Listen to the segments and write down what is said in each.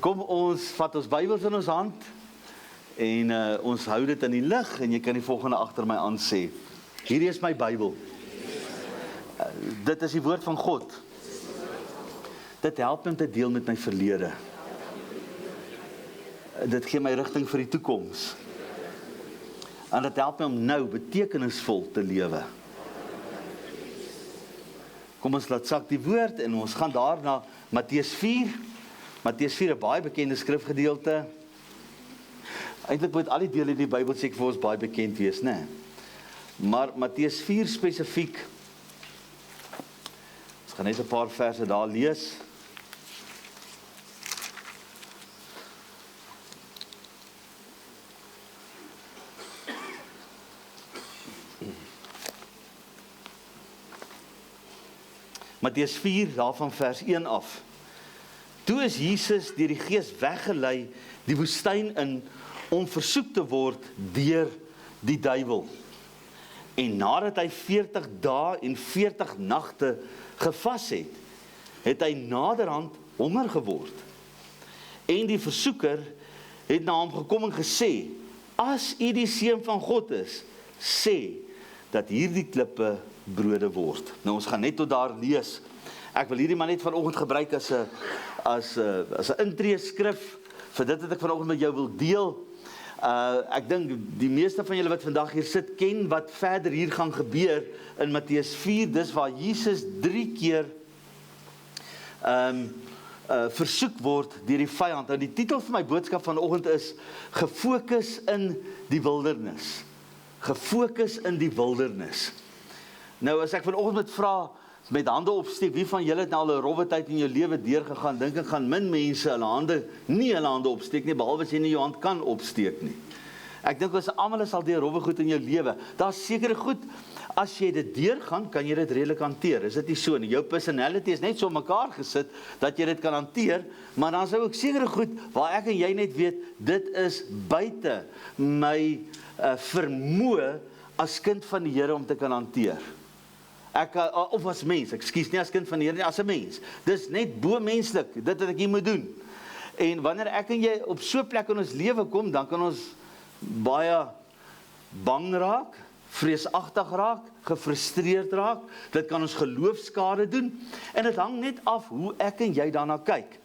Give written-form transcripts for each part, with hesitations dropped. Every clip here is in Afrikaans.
Kom ons vat ons Bybels in ons hand en ons hou dit in die lig en jy kan die volgende agter my aan sê. Hierdie is my Bybel. Dit is die woord van God. Dit help my om te deel met my verlede. Dit gee my rigting vir die toekoms. En dit help my om nou betekenisvol te lewe. Kom ons laat sak die woord en ons gaan daar na Matteus 4. Matteus 4, 'n baie bekende skrifgedeelte. Eintlik moet al die dele in die Bybel seker vir ons baie bekend wees, né? Maar Matteus 4 spesifiek. Ons gaan net 'n paar verse daar lees. Matteus 4, daarvan vers 1 af. Toe is Jesus deur die Gees weggelei die woestyn in om versoek te word deur die duiwel. En nadat hy 40 dae en 40 nagte gevas het, het hy naderhand honger geword. En die versoeker het na hom gekom en gesê: "As u die seun van God is, sê dat hierdie klippe brode word." Nou ons gaan net tot daar lees. Ek wil hierdie maar net vanoggend gebruik as 'n intree skrif vir dit wat ek vanoggend met jou wil deel. Ek dink die meeste van julle wat vandag hier sit ken wat verder hier gaan gebeur in Matteus 4. Dis waar Jesus 3 keer versoek word deur die vyand. Nou die titel van my boodskap vanoggend is Gefokus in die wildernis. Gefokus in die wildernis. Nou as ek vanoggend moet vra met hande opsteek, wie van julle het nou al 'n rowwe tyd in jou lewe deurgegaan? Dink ek gaan min mense hulle hande opsteek nie, behalwe as jy nie jou hand kan opsteek nie. Ek dink ons almal is al deur rowwe goed in jou lewe. Daar's sekere goed, as jy dit deurgaan, kan jy dit redelik hanteer. Is dit nie so nie? Jou personality is net so mekaar gesit dat jy dit kan hanteer, maar dan is ook sekere goed waar ek en jy net weet, dit is buite my vermoë as kind van die Here om te kan hanteer. Of as mens, ekskuus, nie as kind van die Here nie, as 'n mens. Dis net bo-menslik, dit wat ek hier moet doen. En wanneer ek en jy op so 'n plek in ons lewe kom, dan kan ons baie bang raak, vreesagtig raak, gefrustreerd raak. Dit kan ons geloofskade doen. En dit hang net af hoe ek en jy daarna kyk.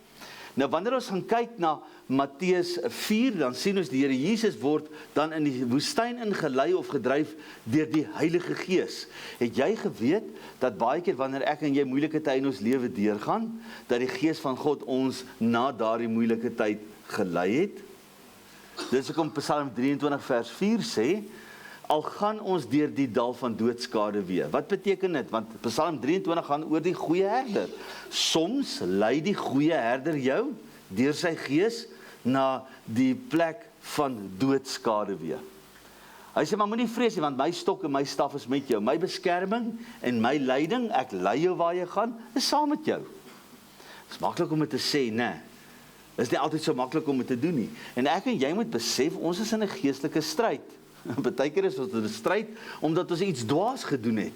Nou wanneer ons gaan kyk na Matteus 4, dan sien ons die Here Jesus word dan in die woestyn ingelei of gedryf deur die Heilige Gees. Het jy geweet dat baie keer wanneer ek en jy moeilike tye in ons lewe deurgaan, dat die Gees van God ons na daardie moeilike tyd gelei het? Dis hoekom Psalm 23 vers 4 sê, al gaan ons deur die dal van doodskade wee. Wat beteken dit? Want Psalm 23 gaan oor die goeie herder. Soms lei die goeie herder jou deur sy Gees na die plek van doodskade wee. Hy sê, maar moenie vrees nie, want my stok en my staf is met jou. My beskerming en my leiding, ek lei jou waar jy gaan, is saam met jou. Dit is maklik om dit te sê, né? Dit is nie altyd so maklik om dit te doen nie. En ek en jy moet besef, ons is in 'n geestelike stryd. Partykeer is ons in 'n stryd omdat ons iets dwaas gedoen het.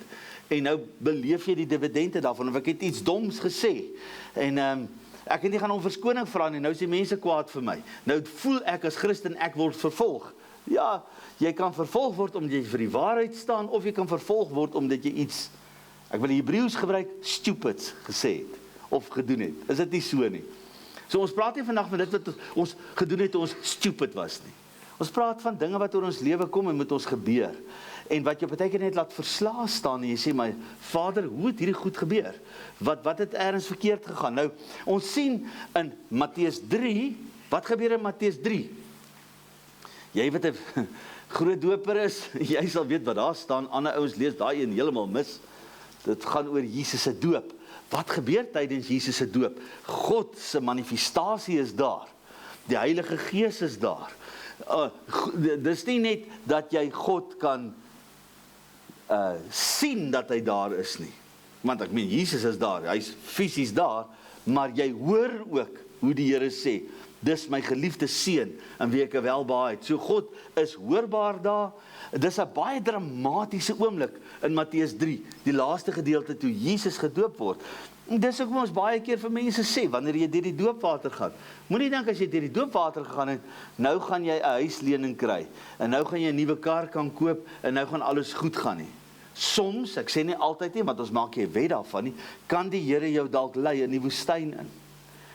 En nou beleef jy die dividende daarvan, of ek het iets doms gesê. En ek het nie gaan om verskoning vra nie, nou is die mense kwaad vir my. Nou voel ek as Christen, ek word vervolg. Ja, jy kan vervolg word omdat jy vir die waarheid staan, of jy kan vervolg word omdat jy iets, ek wil die Hebreëus gebruik, stupids gesê het, of gedoen het. Is dit nie so nie? So ons praat nie vandag van dit wat ons gedoen het toe ons stupid was nie. Ons praat van dinge wat oor ons lewe kom en met ons gebeur. En wat jy partykeer net laat verslae staan en jy sê, my Vader, hoe het hierdie goed gebeur? Wat het ergens verkeerd gegaan? Nou, ons sien in Matteus 3, wat gebeur in Matteus 3? Jy wat 'n groot doper is, jy sal weet wat daar staan. Ander ouens lees daai een heeltemal mis. Dit gaan oor Jesus se doop. Wat gebeur tydens Jesus se doop? God se manifestasie is daar. Die Heilige Gees is daar. Dis nie net dat jy God kan sien dat hy daar is nie. Want ek meen, Jesus is daar, hy's fisies daar, maar jy hoor ook hoe die Here sê, dis my geliefde seun, in wie ek welbehaag het. So God is hoorbaar daar. Dis 'n baie dramatiese oomblik in Matteus 3, die laaste gedeelte toe Jesus gedoop word. En dis ook ons baie keer vir mense sê, wanneer jy deur die doopwater gaan. Moenie dink as jy deur die doopwater gegaan het, nou gaan jy 'n huislening kry, en nou gaan jy 'n nuwe kar kan koop, en nou gaan alles goed gaan nie. Soms, ek sê nie altyd nie, want ons maak nie 'n wet daarvan nie, kan die Here jou dalk lei in die woestyn in.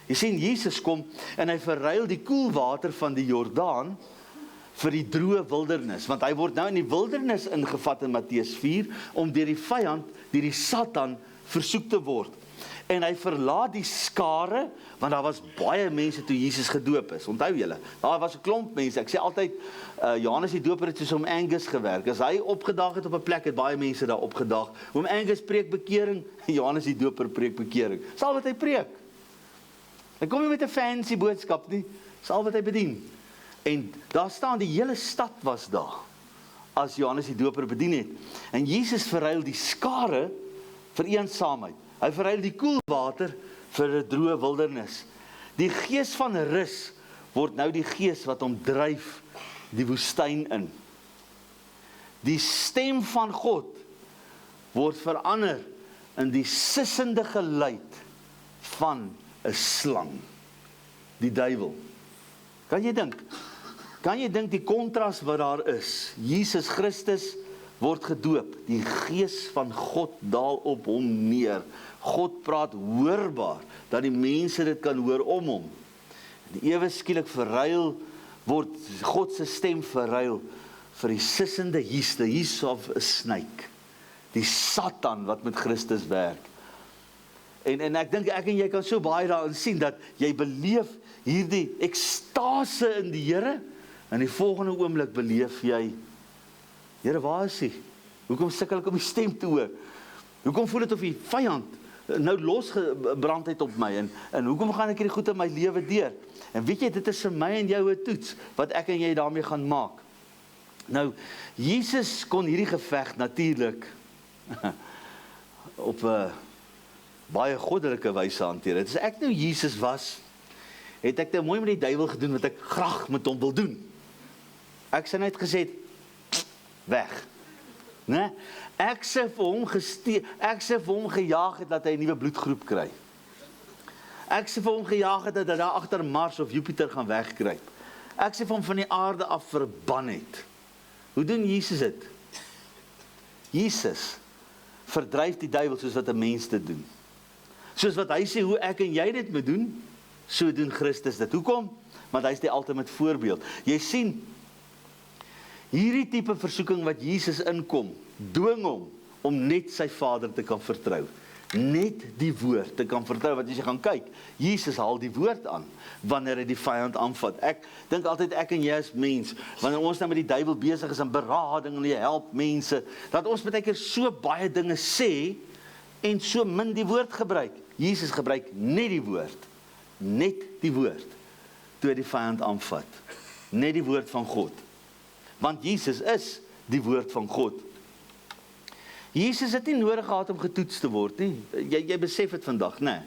Jy sien, Jesus kom, en hy verruil die koel water van die Jordaan, vir die droë wildernis, want hy word nou in die wildernis ingevat in Matteus 4, om deur die vyand, deur die Satan, versoek te word. En hy verlaat die skare, want daar was baie mense toe Jesus gedoop is. Onthou julle, daar was 'n klomp mense. Ek sê altyd, Johannes die Doper het soos Oom Angus gewerk. As hy opgedaag het op 'n plek, het baie mense daar opgedaag. Oom Angus preek bekering, Johannes die Doper preek bekering. Dis al wat hy preek. Hy kom nie met 'n fancy boodskap nie, dis al wat hy bedien. En daar staan, die hele stad was daar, as Johannes die Doper bedien het. En Jesus verruil die skare vir eensaamheid. Hy verruil die koel water vir 'n droë wildernis. Die gees van rus word nou die gees wat hom dryf die woestyn in. Die stem van God word verander in die sissende geluid van 'n slang, die duiwel. Kan jy dink die kontras wat daar is? Jesus Christus word gedoop, die gees van God daal op hom neer. God praat hoorbaar, dat die mense dit kan hoor om hom. Die ewe skielik word God se stem verruil vir die sissende hiss of 'n snake, die Satan wat met Christus werk. En ek dink ek en jy kan so baie daarin sien, dat jy beleef hierdie ekstase in die Here, en die volgende oomblik beleef jy, Here, waar is hy? Hoekom sukkel ek om die stem te hoor? Hoekom voel dit of die vyand nou losgebrand het op my, en hoekom gaan ek hierdie goed in my lewe deur? En weet jy, dit is vir my en jou 'n toets, wat ek en jy daarmee gaan maak. Nou, Jesus kon hierdie geveg natuurlik op 'n baie goddelike wyse hanteer. As ek nou Jesus was, het ek nou mooi met die duiwel gedoen wat ek graag met hom wil doen. Ek sê net gesê, weg. Né? Ek sê vir hom gejaag het dat hy 'n nuwe bloedgroep kry. Ek sê vir hom gejaag het dat hy daar agter Mars of Jupiter gaan wegkruip. Ek sê vir hom van die aarde af verban het. Hoe doen Jesus dit? Jesus verdryf die duiwel soos wat 'n mens dit doen. Soos wat hy sê hoe ek en jy dit moet doen, so doen Christus dit. Hoekom? Want hy is die ultimate voorbeeld. Jy sien, hierdie tipe versoeking wat Jesus inkom, dwing hom om net sy Vader te kan vertrou. Net die woord te kan vertrou, want as jy gaan kyk, Jesus haal die woord aan, wanneer hy die vyand aanvat. Ek dink altyd ek en jy as mens, wanneer ons nou met die duiwel besig is in berading en jy help mense, dat ons baie keer so baie dinge sê, en so min die woord gebruik. Jesus gebruik net die woord, toe hy die vyand aanvat. Net die woord van God. Want Jesus is die woord van God. Jesus het nie nodig gehad om getoets te word nie. Jy besef dit vandag, né?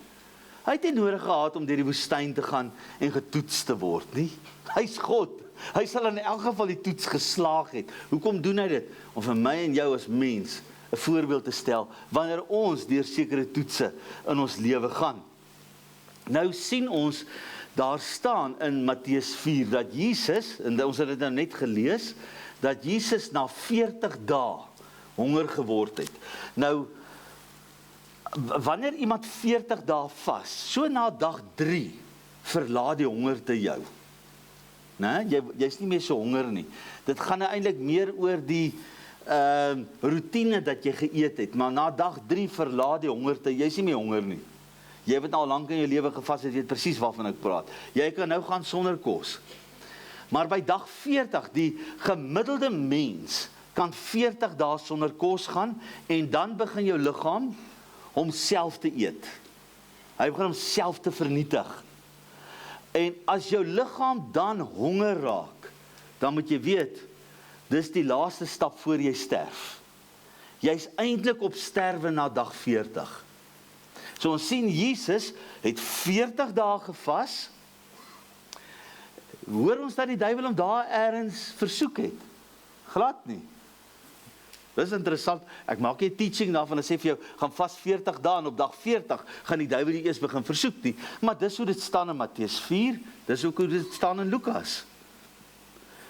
Hy het nie nodig gehad om deur die woestyn te gaan en getoets te word nie. Hy's God. Hy sal in elk geval die toets geslaag het. Hoekom doen hy dit? Om vir my en jou as mens 'n voorbeeld te stel, wanneer ons deur sekere toetse in ons lewe gaan. Nou sien ons, daar staan in Matteus 4, dat Jesus, en ons het dit nou net gelees, dat Jesus na 40 dae honger geword het. Nou, wanneer iemand 40 dae vas, so na dag 3, verlaat die honger te jou. Jy's nie meer so honger nie. Dit gaan nou eintlik meer oor die routine dat jy geëet het, maar na dag 3 verlaat die honger te, jy's nie meer honger nie. Jy het nou al lank in jou lewe gevas, jy weet presies waarvan ek praat. Jy kan nou gaan sonder kos. Maar by dag 40, die gemiddelde mens kan 40 dae sonder kos gaan, en dan begin jou liggaam homself te eet. Hy begin homself te vernietig. En as jou liggaam dan honger raak, dan moet jy weet, dis die laaste stap voor jy sterf. Jy's eintlik op sterwe na dag 40. So ons sien Jesus het 40 dae gevas, hoor ons dat die duiwel hom daar ergens versoek het? Glad nie. Dis interessant, ek maak nie 'n teaching daarvan, en sê vir jou, gaan vas 40 dae, en op dag 40 gaan die duiwel nie eers begin versoek nie, maar dis hoe dit staan in Matteus 4, dis ook hoe dit staan in Lukas.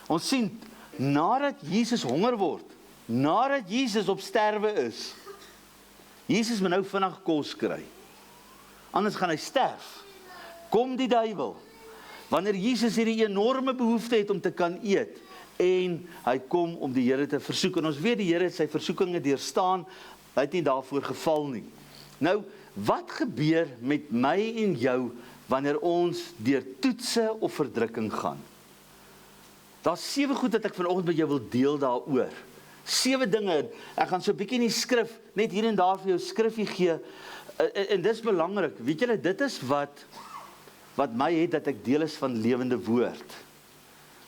Ons sien, nadat Jesus honger word, nadat Jesus op sterwe is, Jesus moet nou vinnig kos kry, anders gaan hy sterf, kom die duiwel, wanneer Jesus hierdie enorme behoefte het om te kan eet, en hy kom om die Here te versoek, en ons weet die Here het sy versoekinge deurstaan, hy het nie daarvoor geval nie. Nou, wat gebeur met my en jou, wanneer ons deur toetse of verdrukking gaan? Daar's 7 goed wat ek vanoggend met jou wil deel daaroor. 7 dinge, ek gaan so 'n bietjie in die skrif, net hier en daar vir jou skrifgie gee, en dis belangrik, weet julle, dit is wat my het, dat ek deel is van lewende woord.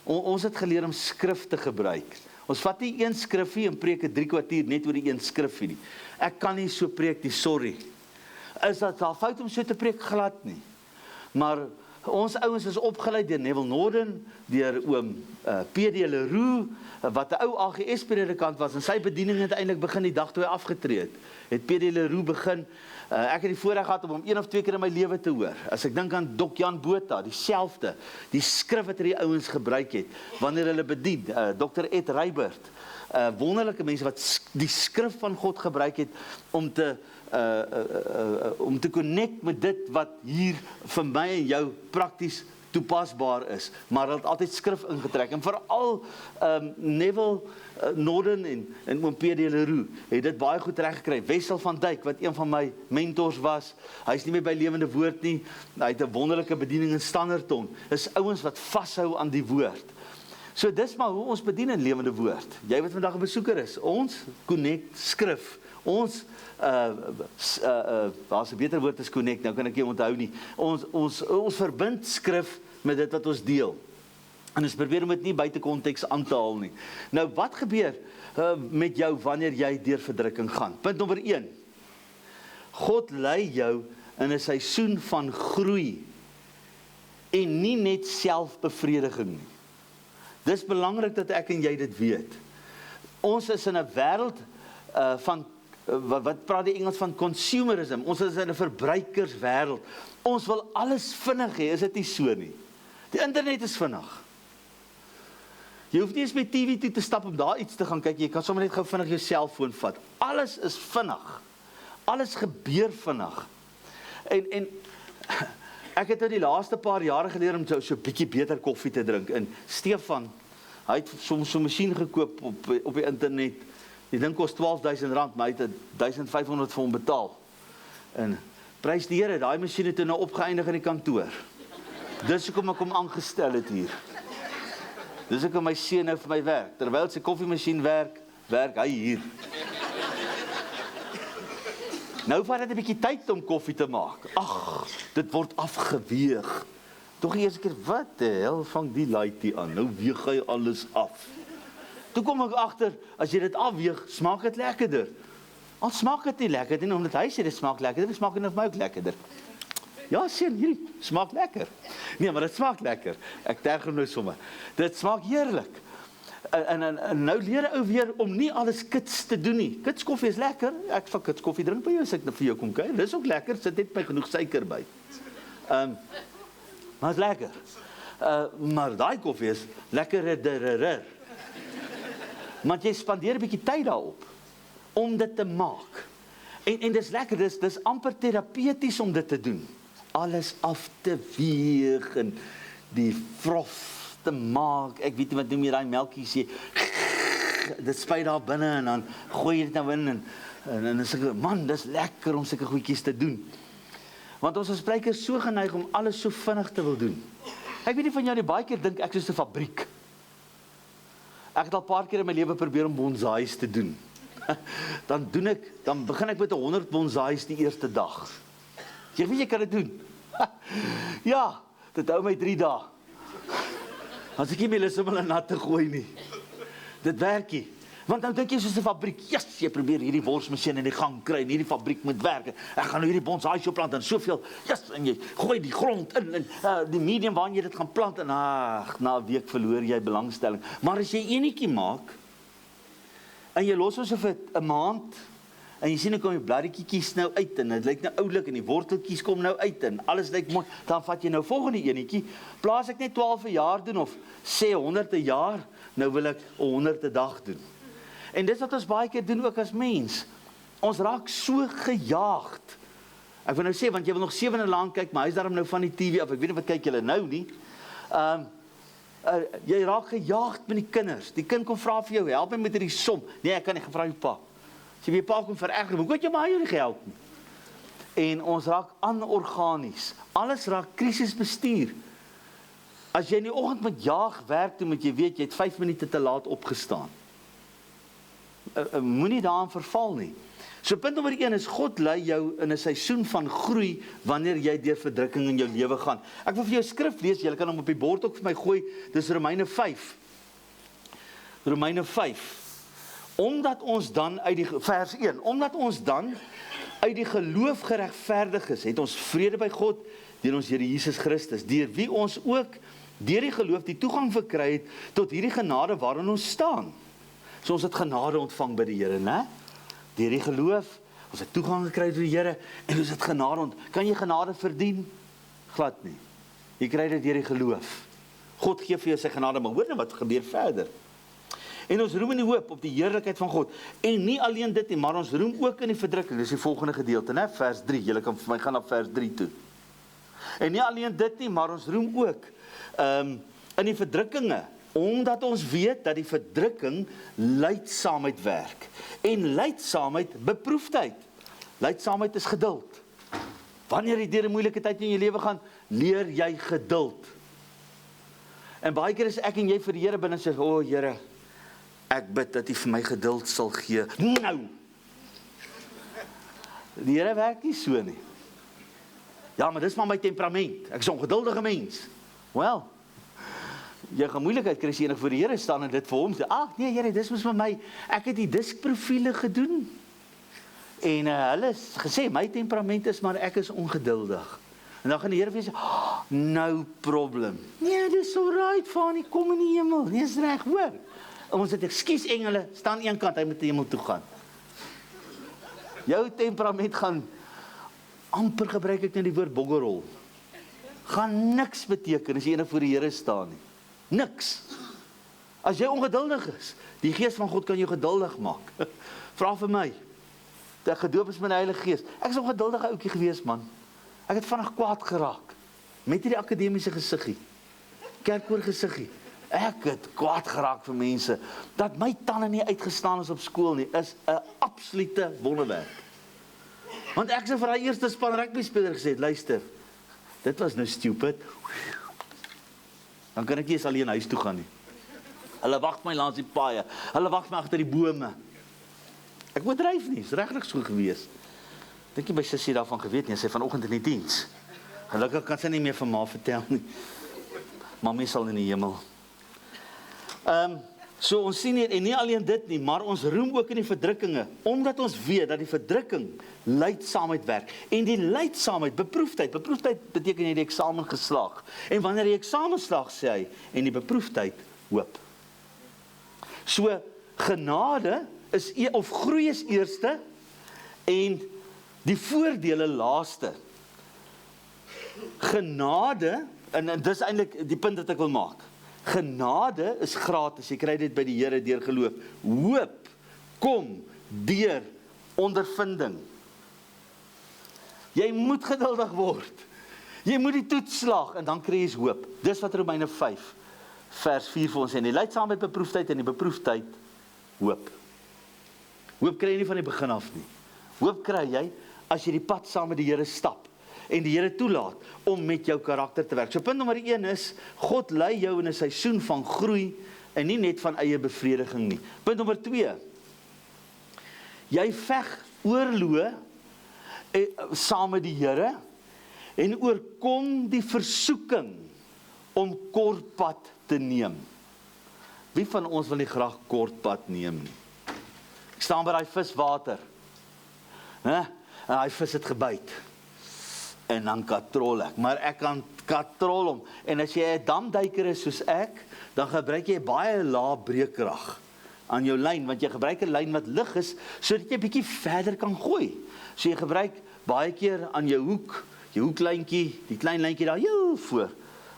Ons het geleer om skrif te gebruik. Ons vat nie een skrifgie en preek 'n 3 kwartier net oor die een skrifgie nie. Ek kan nie so preek nie, sorry. Is dat daar fout om so te preek? Glad nie. Maar ons ouens is opgeleid deur Neville Norden, deur oom P.D. Leroux, wat 'n ou AGS predikant was, en sy bediening het eintlik begin die dag toe hy afgetree het. Het P.D. Leroux begin, ek het die voorreg gehad om hom 1 of 2 keer in my lewe te hoor. As ek dink aan Dr. Jan Botha, dieselfde, die skrif wat die ouens gebruik het, wanneer hulle bedien, Dr. Ed Reibert, wonderlike mense wat die skrif van God gebruik het, om te connect met dit wat hier vir my en jou prakties toepasbaar is, maar hulle het altyd skrif ingetrek, en veral Neville Norden en oom P.D. Leroux het dit baie goed reg gekry. Wessel van Dijk, wat een van my mentors was, hy is nie meer by Lewende Woord nie, hy het 'n wonderlike bediening in Standerton, is ouens wat vashou aan die woord. So dis maar hoe ons bedien in Lewende Woord. Jy wat vandag 'n besoeker is, ons connect skrif, ons daar's 'n beter woord as connect, nou kan ek nie onthou nie. Ons verbind skrif met dit wat ons deel. En ons probeer om dit nie buite konteks aan te haal nie. Nou, wat gebeur met jou wanneer jy deur verdrukking gaan? Punt nommer 1. God lei jou in 'n seisoen van groei en nie net selfbevrediging nie. Dis belangrik dat ek en jy dit weet. Ons is in 'n wêreld van wat praat die Engels van consumerism. Ons is in 'n verbruikerswêreld. Ons wil alles vinnig hê, is dit nie so nie? Die internet is vinnig. Jy hoef nie eens met TV toe te stap om daar iets te gaan kyk, jy kan sommer net gou vinnig jou selfoon vat. Alles is vinnig. Alles gebeur vinnig. En ek het nou die laaste paar jare geleer om so 'n bietjie beter koffie te drink. En Stefan, hy het soms so 'n masjien gekoop op die internet. Die ding kos R12.000, maar hy het R1.500 vir hom betaal. En prys die Here, daai masjien het nou opgeëindig in die kantoor. Dis hoekom ek hom aangestel het hier. Dis hoekom my seun nou vir my werk. Terwyl sy koffiemasjien werk hy hier. Nou vat dit 'n bietjie tyd om koffie te maak. Ag, dit word afgeweeg. Tog die eerste keer, wat die hel vang die laaitie aan? Nou weeg hy alles af. Toe kom ek agter, as jy dit afweeg, smaak dit lekkerder. Al smaak dit nie lekker nie, omdat hy sê dit smaak lekkerder, dit smaak net vir my ook lekkerder. Ja, sien, hierdie smaak lekker. Nee, maar dit smaak lekker. Ek terg nou sommer. Dit smaak heerlik. En nou leer ou weer om nie alles kits te doen nie. Kits koffie is lekker. Ek sal kits koffie drink by jou as ek vir jou kom kuier. Dis ook lekker, sit net by genoeg suiker by. Maar is lekker. Maar daai koffie is lekkerder. Want jy spandeer 'n bietjie tyd daarop om dit te maak. En dis lekker, dis amper terapeuties om dit te doen. Alles af te weeg en die froth te maak. Ek weet nie wat noem jy daai melkie sê. Dit spuit daar binne en dan gooi jy dit nou in en dan sê man, dis lekker om sulke goedjies te doen. Want ons as sprekers so geneig om alles so vinnig te wil doen. Ek weet nie van jou nie, baie keer dink ek soos 'n fabriek. Ek het al 'n paar keer in my lewe probeer om bonsais te doen. Dan begin ek met 100 bonsais die eerste dag. Jy weet jy kan dit doen. Ja, dit hou my 3 dae. As ek nie meer lus om hulle nat te gooi nie. Dit werk nie. Want nou dink jy soos 'n fabriek, yes, jy probeer hierdie borsmasjien in die gang kry, en hierdie fabriek moet werk, ek gaan nou hierdie bonsai plant, en soveel, yes, en jy gooi die grond in, en die medium waarin jy dit gaan plant, en na 'n week verloor jy belangstelling. Maar as jy enetjie maak, en jy los ons vir 'n maand, en jy sien, dan kom die bladdertjies nou uit, en dit lyk nou oulik, en die worteltjies kom nou uit, en alles lyk mooi, dan vat jy nou volgende enetjie, plaas ek net 12 'n jaar doen, of sê 100 'n jaar, nou wil ek 100 'n dag doen. En dis wat ons baie keer doen ook as mens. Ons raak so gejaagd. Ek wil nou sê, want jy wil nog 7 uur lank kyk, maar hy is daarom nou van die TV af, ek weet nie wat kyk julle nou nie. Jy raak gejaagd met die kinders. Die kind kom vra vir jou, help my met hierdie som. Nee, ek kan nie, gevra jou pa. As jy weer pa kom vererger, moet jy maar jou nie gehelp nie. En ons raak anorganies. Alles raak krisisbestuur. As jy in die oggend met jaag werk, dan moet jy weet, jy het 5 minute te laat opgestaan. Moenie daaraan verval nie. So punt nommer 1 is, God lei jou in 'n seisoen van groei, wanneer jy deur verdrukking in jou lewe gaan. Ek wil vir jou skrif lees, jy kan hom op die bord ook vir my gooi, dis Romeine 5. Romeine 5. Omdat ons dan uit die, vers 1, omdat ons dan uit die geloof geregverdig is, het ons vrede by God, deur ons Here Jesus Christus, deur wie ons ook, deur die geloof, die toegang verkry het, tot hierdie genade waarin ons staan. So ons het genade ontvang by die Here, né? Deur die geloof, ons het toegang gekry tot die Here, en ons het genade ontvang. Kan jy genade verdien? Glad nie. Jy kry dit deur die geloof. God gee vir jou sy genade, maar hoor nou wat gebeur verder. En ons roem in die hoop op die heerlikheid van God. En nie alleen dit nie, maar ons roem ook in die verdrukking. Dis die volgende gedeelte, né? Vers 3. Julle kan vir my gaan na vers 3 toe. En nie alleen dit nie, maar ons roem ook in die verdrukkinge, omdat ons weet dat die verdrukking lydsaamheid werk. En lydsaamheid beproefdheid. Lydsaamheid is geduld. Wanneer jy deur 'n moeilike tyd in jou lewe gaan, leer jy geduld. En baie keer is ek en jy vir die Here binne sê, o Here, ek bid dat U vir my geduld sal gee. Nou! Die Here werk nie so nie. Ja, maar dis maar my temperament. Ek is 'n ongeduldige mens. Wel, jy gaan moeilikheid kry as jy enig voor die Here staan en dit vir hom sê, nee Here, dis mos vir my, ek het die diskprofiele gedoen. En hulle het gesê, my temperament is, maar ek is ongeduldig. En dan gaan die Here vir sê, no problem. Nee, dis alright, Fanie, kom in die hemel. Nee, is reg, hoor. En ons het ekskuus engele, staan een kant, hy moet die hemel toe gaan. Jou temperament gaan, amper gebruik ek net die woord boggerol, gaan niks beteken as jy enig voor die Here staan nie. Niks. As jy ongeduldig is, die Gees van God kan jou geduldig maak. Vra vir my, dat gedoop is met die Heilige Gees. Ek is 'n ongeduldige ouetjie gewees, man. Ek het vinnig kwaad geraak, met hierdie akademiese gesiggie, kerkkoor gesiggie. Ek het kwaad geraak vir mense, dat my tande nie uitgestaan is op skool nie, is 'n absolute wonderwerk. Want ek sê vir die eerste span rugby speler gesê, luister, dit was nou stupid. Dan kan ek nie eens alleen huis toe gaan nie. Hulle wag my langs die paaie, hulle wag my agter die bome. Ek moet dryf nie, is regtig so gewees. Dink jy by sussie daarvan geweet nie, sy vanoggend in die diens. Gelukkig kan sy nie meer van ma vertel nie. Mami sal in die hemel. So ons sien hier, en nie alleen dit nie, maar ons roem ook in die verdrukkinge, omdat ons weet dat die verdrukking lydsaamheid werk. En die lydsaamheid, beproefdheid beteken jy die eksamen geslaag. En wanneer jy eksamen slaag, sê hy, en die beproefdheid hoop. So, genade is, of groei is eerste, en die voordele laaste. Genade, en dis eintlik die punt wat ek wil maak. Genade is gratis, jy kry dit by die Here deur geloof. Hoop kom deur ondervinding. Jy moet geduldig word. Jy moet die toets slaag en dan kry jy hoop. Dis wat Romeine 5 vers 4 vir ons sê. Die lydsaamheid beproefdheid en die beproefdheid hoop. Hoop kry jy nie van die begin af nie. Hoop kry jy as jy die pad saam met die Here stap en die Here toelaat om met jou karakter te werk. So punt nommer 1 is, God lei jou in 'n seisoen van groei en nie net van eie bevrediging nie. Punt nommer 2, jy veg oorloë saam met die Here en oorkom die versoeking om kort pad te neem. Wie van ons wil nie graag kort pad neem nie? Ek staan by daai viswater. En daai vis het gebyt. En dan katrol ek, maar ek kan katrol hom. En as jy 'n damduiker is soos ek, dan gebruik jy baie lae breekkrag aan jou lyn, want jy gebruik 'n lyn wat lig is, sodat jy bietjie verder kan gooi. So jy gebruik baie keer aan jou hoeklyntjie, die klein lyntjie daar, heel voor,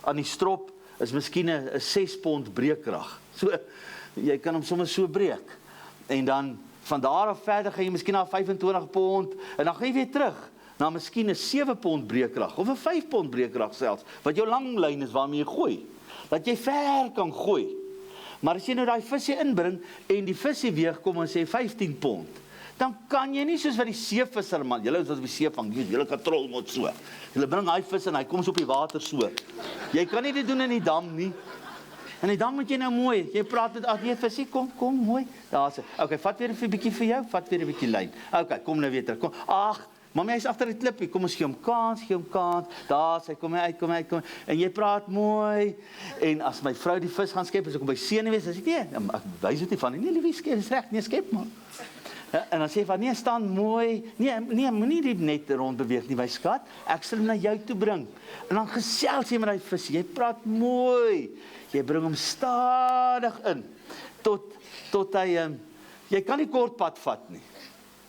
aan die strop, is miskien 'n 6 pond breekkrag. So, jy kan hom sommer so breek. En dan, van daar af verder, gaan jy miskien na 25 pond, en dan gaan jy weer terug, na miskien 'n 7 pond breekkrag, of 'n 5 pond breekkrag selfs, wat jou lang lyn is waarmee jy gooi, dat jy ver kan gooi. Maar as jy nou daai visie inbring, en die visie weeg, kom ons sê 15 pond, dan kan jy nie soos wat die seevisserman, julle is wat op die see vang, julle katrol moet so, julle bring hy vis en hy kom so op die water so, jy kan nie dit doen in die dam nie, in die dam moet jy nou mooi, jy praat met, nee visie, kom mooi, daar sê, ok, vat weer 'n bietjie vir jou, vat weer 'n bietjie lyn, ok, kom nou weer terug, kom, mami, hy is agter die klippie, kom ons gee hom kans, daar sê, kom hy uit, en jy praat mooi, en as my vrou die vis gaan skep, as ek kom by senuwees, dan sê ek, nee, ek wys dit nie van, nee, liefie, skep, is reg, nee, skep maar. En dan sê hy van, nee, staan mooi, nee, moenie die net rond beweeg nie, my skat, ek sal hom na jou toe bring, en dan gesels jy met die vis, jy praat mooi, jy bring hom stadig in, tot hy, jy kan nie kort pad vat nie.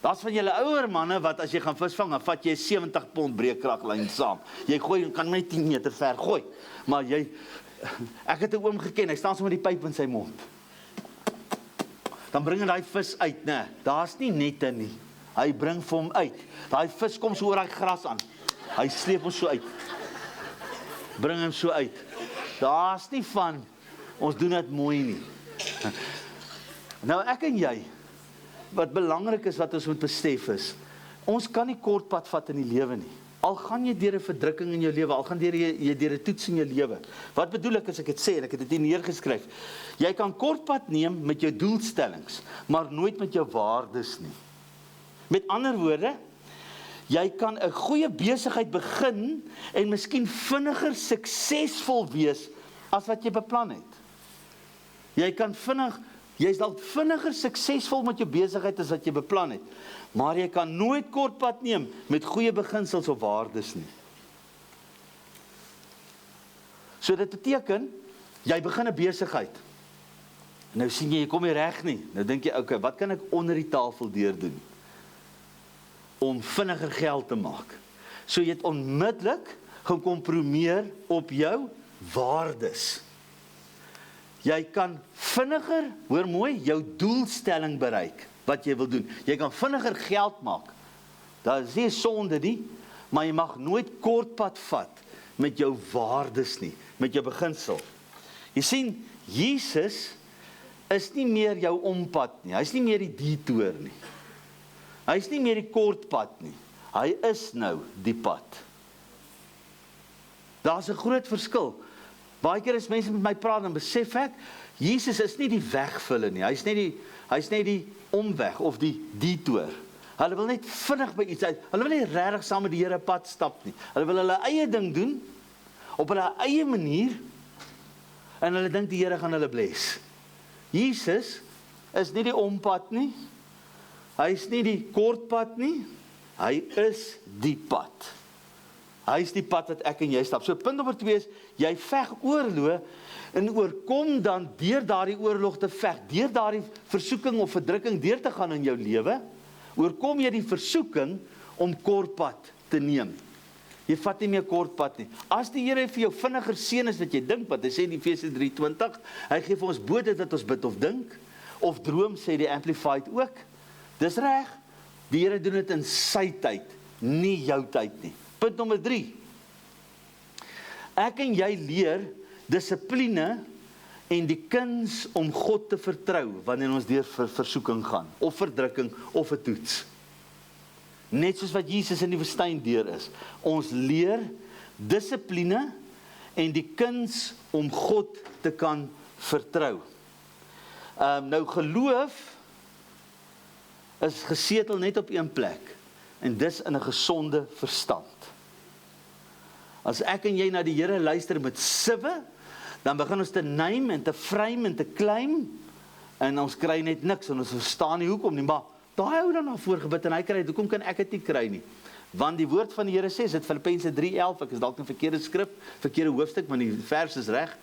Daar's van julle ouer manne wat as jy gaan visvang, dan vat jy 70 pond breekkraglyn saam. Jy gooi, kan my 10 meter ver gooi. Maar ek het 'n oom geken, hy staan so met die pyp in sy mond. Dan bring hy daai vis uit, né? Daar's nie nette nie. Hy bring vir hom uit. Daai vis kom so oor daai gras aan. Hy sleep hom so uit. Bring hom so uit. Daar's nie van, ons doen dit mooi nie. Nou ek en jy, wat belangrik is wat ons moet besef is, ons kan nie kort pad vat in die lewe nie. Al gaan jy deur 'n verdrukking in jou lewe, al gaan jy deur 'n toets in jou lewe. Wat bedoel ek as ek dit sê, en ek het dit hier neergeskryf? Jy kan kort pad neem met jou doelstellings, maar nooit met jou waardes nie. Met ander woorde, jy kan 'n goeie besigheid begin en miskien vinniger suksesvol wees as wat jy beplan het. Jy is dalk vinniger suksesvol met jou besigheid as wat jy beplan het, maar jy kan nooit kort pad neem met goeie beginsels of waardes nie. So dit beteken, jy begin 'n besigheid. Nou sien jy kom nie reg nie. Nou dink jy, okay, wat kan ek onder die tafel deurdoen om vinniger geld te maak? So jy het onmiddellik gekompromeer op jou waardes. Jy kan vinniger, hoor mooi, jou doelstelling bereik, wat jy wil doen. Jy kan vinniger geld maak. Daar is nie sonde nie, maar jy mag nooit kort pad vat met jou waardes nie, met jou beginsel. Jy sien, Jesus is nie meer jou ompad nie. Hy is nie meer die detour nie. Hy is nie meer die kort pad nie. Hy is nou die pad. Daar's 'n groot verskil. Baie keer as mense met my praat, dan besef ek, Jesus is nie die weg vir hulle nie. Hy's net die omweg of die detour. Hulle wil net vinnig by iets uit. Hulle wil nie regtig saam met die Here pad stap nie. Hulle wil hulle eie ding doen op hulle eie manier en hulle dink die Here gaan hulle bless. Jesus is nie die ompad nie. Hy is nie die kort pad nie. Hy is die pad. Hy is die pad wat ek en jy stap. So punt nommer 2 is, jy veg oorlog en oorkom dan deur daardie oorlog te veg, deur daardie versoeking of verdrukking deur te gaan in jou lewe, oorkom jy die versoeking om kort pad te neem. Jy vat nie meer kort pad nie. As die Here vir jou vinniger seën is wat jy dink, wat hy sê in Efesiërs 3:20, hy gee vir ons bo dit wat ons bid of dink, of droom, sê die Amplified ook. Dis reg. Die Here doen dit in sy tyd, nie jou tyd nie. Punt nommer 3. Ek en jy leer dissipline en die kuns om God te vertrou wanneer ons deur versoeking gaan, of verdrukking, of 'n toets. Net soos wat Jesus in die woestyn deur is. Ons leer dissipline en die kuns om God te kan vertrou. Nou geloof is gesetel net op een plek, en dis in 'n gesonde verstand. As ek en jy na die Here luister met siwe, dan begin ons te neem en te frame en te claim en ons kry net niks, en ons verstaan nie hoekom nie, maar daai ou dan daarvoor gebid, en hy kry dit, hoekom kan ek dit nie kry nie? Want die woord van die Here sê, dit Filippense 3:11, ek is dalk 'n verkeerde skrif, verkeerde hoofstuk, maar die vers is reg,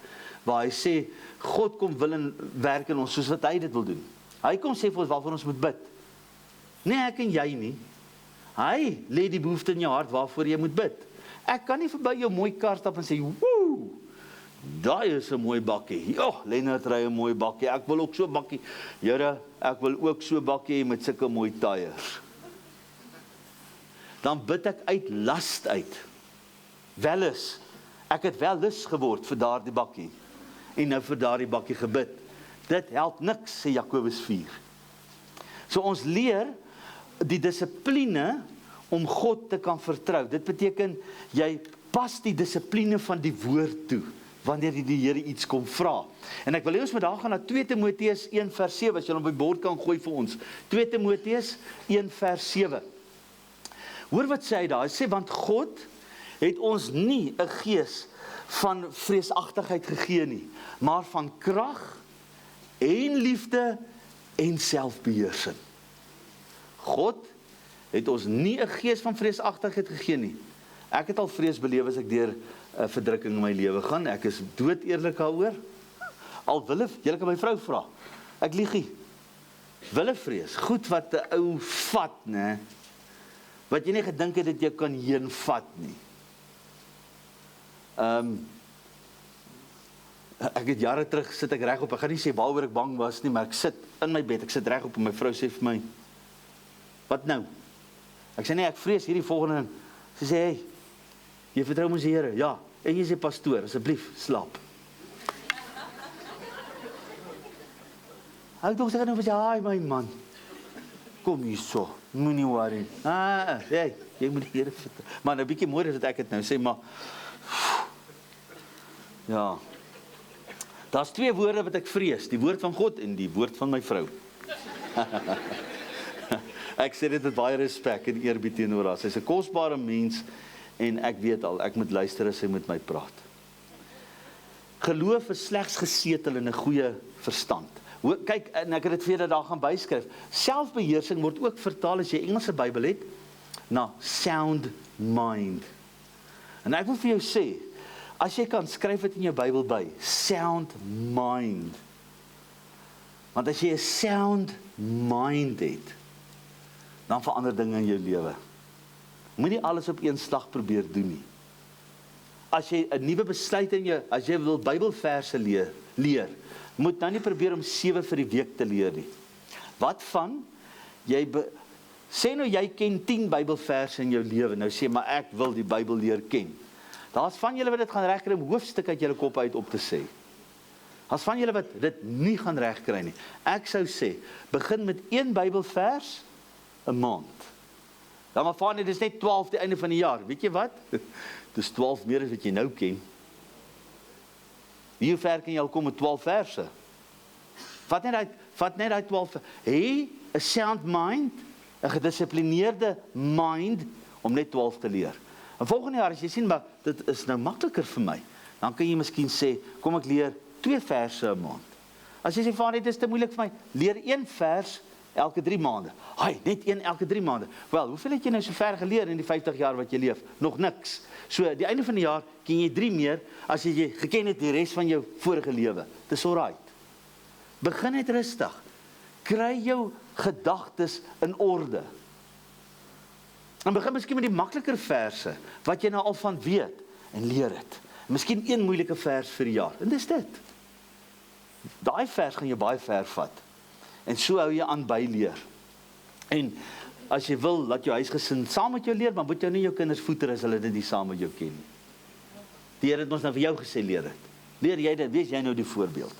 waar hy sê, God kom wil en werk in ons, soos wat hy dit wil doen. Hy kom sê vir ons, waarvoor ons moet bid. Nee, ek en jy nie. Hy lê die behoefte in jou hart, waarvoor jy moet bid. Ek kan nie verby jou mooi kar stap en sê, woe, daai is 'n mooi bakkie. Ja, Lennard ry 'n mooi bakkie. Ek wil ook so 'n bakkie. Here, ek wil ook so 'n bakkie met sulke mooi tyres. Dan bid ek uit last uit. Welis, ek het wel lus geword vir daardie bakkie. En nou vir daardie bakkie gebid. Dit help niks, sê Jakobus 4. So ons leer die dissipline om God te kan vertrou. Dit beteken, jy pas die dissipline van die woord toe, wanneer die Here iets kom vra. En ek wil hê ons moet daar gaan na 2 Timoteus 1 vers 7, as jy hom op die bord kan gooi vir ons. 2 Timoteus 1 vers 7. Hoor wat sê hy daar? Hy sê, want God het ons nie 'n gees van vreesagtigheid gegee nie, maar van krag en liefde en selfbeheersing. God het ons nie 'n gees van vreesagtigheid gegee nie. Ek het al vrees beleef as ek deur 'n verdrukking in my lewe gaan. Ek is dood eerlik daaroor. Al wille, julle kan my vrou vra. Ek lieg nie. Wille vrees, goed wat 'n ou vat, né? Wat jy nie gedink het dat jy kan heen vat nie. Ek het jare terug sit ek regop. Ek gaan nie sê waaroor ek bang was nie, maar ek sit in my bed. Ek sit regop en my vrou sê vir my, "Wat nou?" Ek sê nee, ek vrees hierdie volgende. Sy sê, "Hey, jy vertrou mos die Here." "Ja." "En jy sê pastoor, asseblief slaap." Ek dink sy nou vir sy, "Haai my man. Kom hier so, moenie worry." Hey, jy moet die Here vertrou. Maar nou bietjie mooier dat ek dit nou sê, maar ja. Daar's 2 woorde wat ek vrees, die woord van God en die woord van my vrou. Ek sê dit met baie respek en eerbied teenoor haar. Sy's 'n kosbare mens en ek weet al, ek moet luister as sy met my praat. Geloof is slegs gesetel in 'n goeie verstand. Kyk, en ek het dit vir julle daar gaan byskryf. Selfbeheersing word ook vertaal as jy Engelse Bybel het na sound mind. En ek wil vir jou sê, as jy kan, skryf dit in jou Bybel by, sound mind. Want as jy 'n sound mind het, dan verander dinge in jou lewe. Moenie alles op een slag probeer doen nie. As jy 'n nuwe besluit in jou, as jy wil Bybelverse leer, moet nou nie probeer om 7 vir die week te leer nie. Wat van, sê nou jy ken 10 Bybelverse in jou lewe, nou sê maar ek wil die Bybel leer ken. Daar's van julle wat dit gaan regkry om hoofstuk uit julle kop uit op te sê. Daar's van julle wat dit nie gaan regkry nie. Ek sou sê, begin met 1 Bybelvers 'n maand. Dan maar van dit is net 12 die einde van die jaar. Weet jy wat? Dis 12 meer as wat jy nou ken. Hoe ver kan jy al kom met 12 verse? Vat net daai 12. Hê 'n sound mind, 'n gedissiplineerde mind om net 12 te leer. En volgende jaar as jy sien maar dit is nou makliker vir my, dan kan jy miskien sê, kom ek leer 2 verse 'n maand. As jy sê vader, dit is te moeilik vir my, leer 1 vers elke 3 maande. Net 1 elke 3 maande. Wel, hoeveel het jy nou so ver geleer in die 50 jaar wat jy leef? Nog niks. So, die einde van die jaar ken jy 3 meer as jy geken het die res van jou vorige lewe. Dis alright. Begin net rustig. Kry jou gedagtes in orde. En begin miskien met die makliker verse wat jy nou al van weet en leer dit. Miskien 1 moeilike vers vir die jaar. En dis dit. Daai vers gaan jou baie ver vat. En so hou jy aan byleer. En as jy wil, laat jou huisgesin saam met jou leer, maar moet jy nie jou kinders voeter as hulle dit nie saam met jou ken nie. Die Here het ons nou vir jou gesê, leer dit. Leer jy dit, wees jy nou die voorbeeld.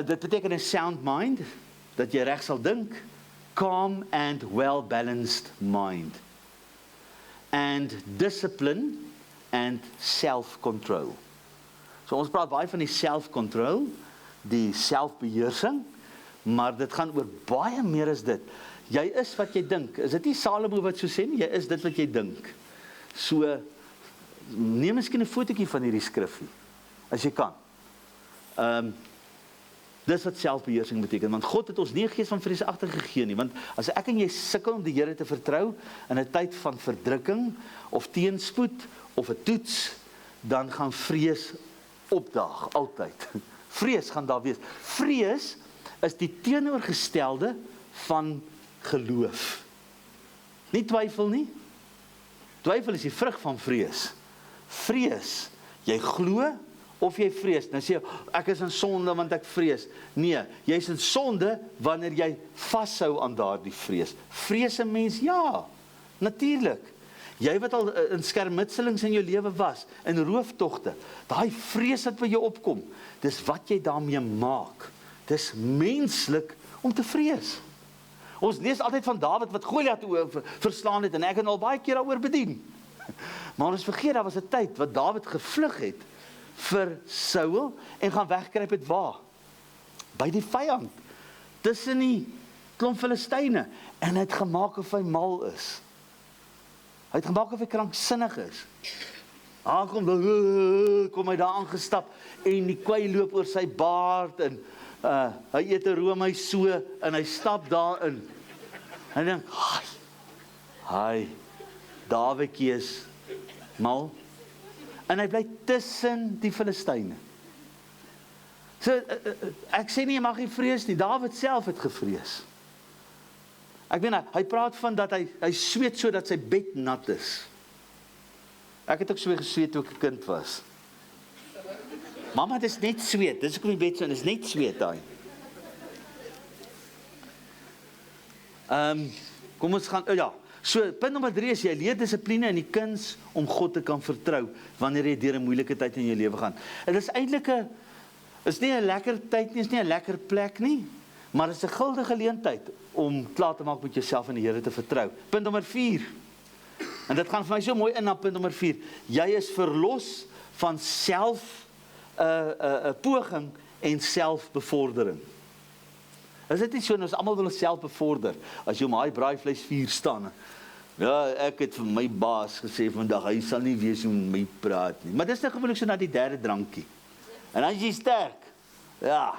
Dit beteken 'n sound mind, dat jy reg sal dink, calm and well-balanced mind. And discipline and self-control. So ons praat baie van die self-control, die selfbeheersing, maar dit gaan oor baie meer as dit. Jy is wat jy dink. Is dit nie Salomo wat so sê nie? Jy is dit wat jy dink. So, neem miskien 'n fotootjie van hierdie skrifgie, as jy kan. Dis wat selfbeheersing beteken, want God het ons nie 'n gees van vreesagtig gegee nie, want as ek en jy sukkel om die Here te vertrou in 'n tyd van verdrukking of teenspoed of 'n toets, dan gaan vrees opdaag altyd. Vrees gaan daar wees. Vrees is die teenoorgestelde van geloof. Nie twyfel nie. Twyfel is die vrug van vrees. Vrees, jy glo of jy vrees. Nou sê jy, ek is in sonde want ek vrees. Nee, jy is in sonde wanneer jy vashou aan daardie vrees. Vrees 'n mens? Ja, natuurlik. Jy wat al in skermutselings in jou lewe was, in rooftogte, daai vrees wat by jou opkom, dis wat jy daarmee maak. Dis menslik om te vrees. Ons lees altyd van Dawid wat Goliat verslaan het, en ek het al baie keer daaroor bedien. Maar ons vergeet, daar was 'n tyd wat Dawid gevlug het vir Saul en gaan wegkruip het waar? By die vyand, tussen die klomp Filistyne, en hy het gemaak of hy mal is. Hy het gemaak of hy kranksinnig is. Kom hy daar aangestap, en die kwai loop oor sy baard, en hy eet 'n roomys so, en hy stap daarin. Hy dink, hi, Dawidjie is mal. En hy bly tussen die Filistyne. So, ek sê nie, jy mag nie vrees nie, Dawid self het gevrees. Ek weet, hy praat van dat hy sweet so dat sy bed nat is. Ek het ook so gesweet toe ek 'n kind was. Mamma, dit is net sweet, dis hoekom die bed so, dit is net sweet daai. Kom ons gaan, ja, so punt nommer 3 is, jy leer dissipline in die kuns om God te kan vertrou, wanneer jy deur 'n moeilike tyd in jou lewe gaan. En dit is eintlik is nie 'n lekker tyd nie, is nie 'n lekker plek nie, maar dit is 'n guldige geleentheid om klaar te maak met jouself en die Here te vertrou. Punt nommer 4, en dit gaan vir my so mooi in na punt nommer 4, jy is verlos van poging en selfbevordering. Is dit nie so, ons almal wil ons self bevorder, as jy om hy braaivleisvuur staan, ja, ek het vir my baas gesê vandag, hy sal nie weet hoe met my praat nie, maar dis nou gewoonlik so na die 3de drankie, en as jy sterk, ja,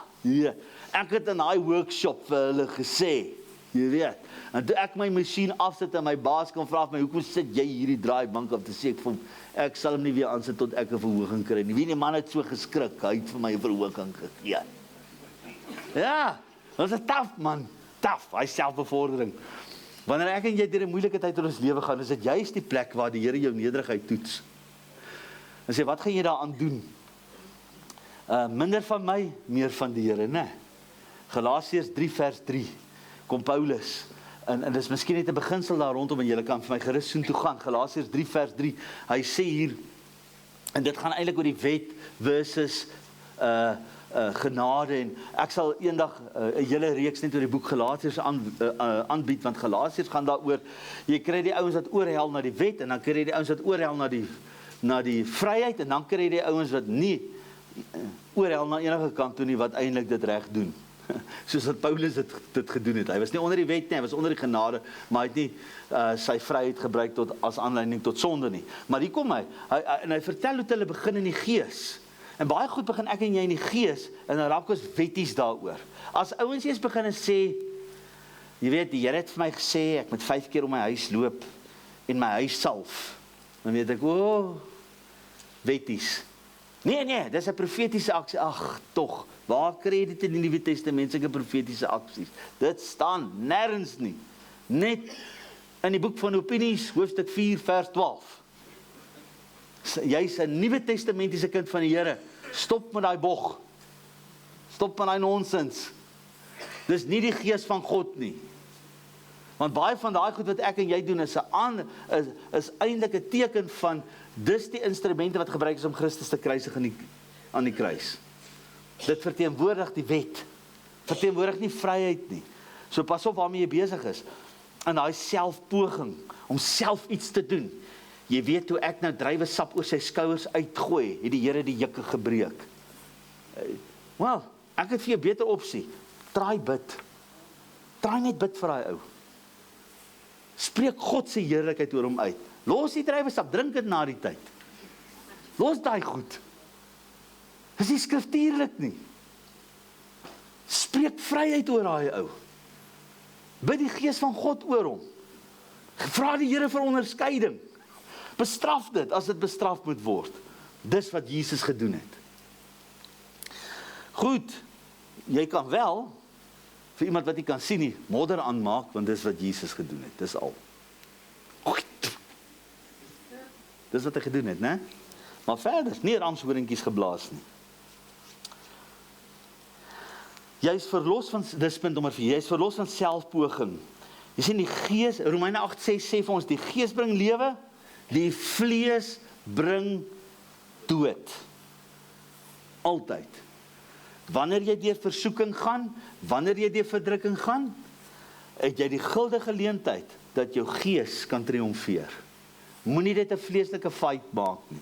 ek het in hy workshop vir hulle gesê, jy weet, en toe ek my masjien afsit en my baas kan vra my, hoekom sit jy hierdie draaibank op, te sê ek vir hom, ek sal hom nie weer aansit tot ek 'n verhoging kry nie. Wie die man het so geskrik, hy het vir my 'n verhoging gegee. Ja, dit is 'n taaf man, taaf, hy selfbevordering. Wanneer ek en jy deur 'n moeilike tyd in ons lewe gaan, is dit juist die plek waar die Here jou nederigheid toets. En sê, wat gaan jy daaraan doen? Minder van my, meer van die Here, né? Galasiërs 3 vers 3, kom Paulus, en dit is miskien net 'n beginsel daar rondom, en julle kan vir my gerus soontoe gaan, Galasiërs 3 vers 3, hy sê hier, en dit gaan eintlik oor die wet versus genade, en ek sal eendag 'n hele reeks net oor die boek Galasiërs aanbied, want Galasiërs gaan daaroor, jy kry die ouens wat oorhel na die wet, en dan kry jy die ouens wat oorhel na die vryheid, en dan kry jy die ouens wat nie oorhel na enige kant toe nie, wat eintlik dit reg doen. Soos wat Paulus dit gedoen het. Hy was nie onder die wet nie, hy was onder die genade, maar hy het nie sy vryheid gebruik as aanleiding tot sonde nie. Maar hier kom hy vertel hoe hulle begin in die gees. En baie goed begin ek en jy in die gees, en dan raak ons wetties daaroor. As ouens eers begin en sê, jy weet, die Here het vir my gesê, ek moet 5 keer om my huis loop, en my huis salf, dan weet ek, wetties. Nee, dis 'n profetiese aksie, ag, tog, waar kry jy dit in die Nuwe Testament, sulke profetiese aksies? Dit staan nêrens nie, net in die boek van Opinies, hoofstuk 4 vers 12. Jy's 'n Nuwe Testamentiese kind van die Here, stop met daai bog, stop met daai nonsens, dis nie die gees van God nie, want baie van daai goed wat ek en jy doen, is eintlik 'n teken van, dis die instrumente wat gebruik is om Christus te kruisig aan die kruis. Dit verteenwoordig die wet, verteenwoordig nie vryheid nie. So pas op waarmee jy besig is, en daai selfpoging, om self iets te doen. Jy weet, toe ek nou druiwesap oor sy skouers uitgooi, het die Here die jukke gebreek. Wel, ek het vir jou beter opsie, traai bid, traai net bid vir daai ou. Spreek God se heerlikheid oor hom uit. Los die druiwesap, drink dit na die tyd. Los daai goed. Dis nie skriftuurlik nie. Spreek vryheid oor daai ou. Bid die gees van God oor hom. Vra die Here vir onderskeiding. Bestraf dit as dit bestraf moet word. Dis wat Jesus gedoen het. Goed, jy kan wel, vir iemand wat nie kan sien nie, modder aanmaak, want dis wat Jesus gedoen het. Dis al. Dis wat hy gedoen het, né? Maar verder, nie ramshorinkies geblaas nie. Jy is verlos van, dis punt nommer 4, jy is verlos van selfpoging. Jy sien die gees, Romeine 8:6 sê vir ons, die gees bring lewe, die vlees bring dood. Altyd. Wanneer jy deur versoeking gaan, wanneer jy deur verdrukking gaan, het jy die guldige geleentheid dat jou gees kan triomfeer. Moenie dit 'n vleeslike fight maak nie.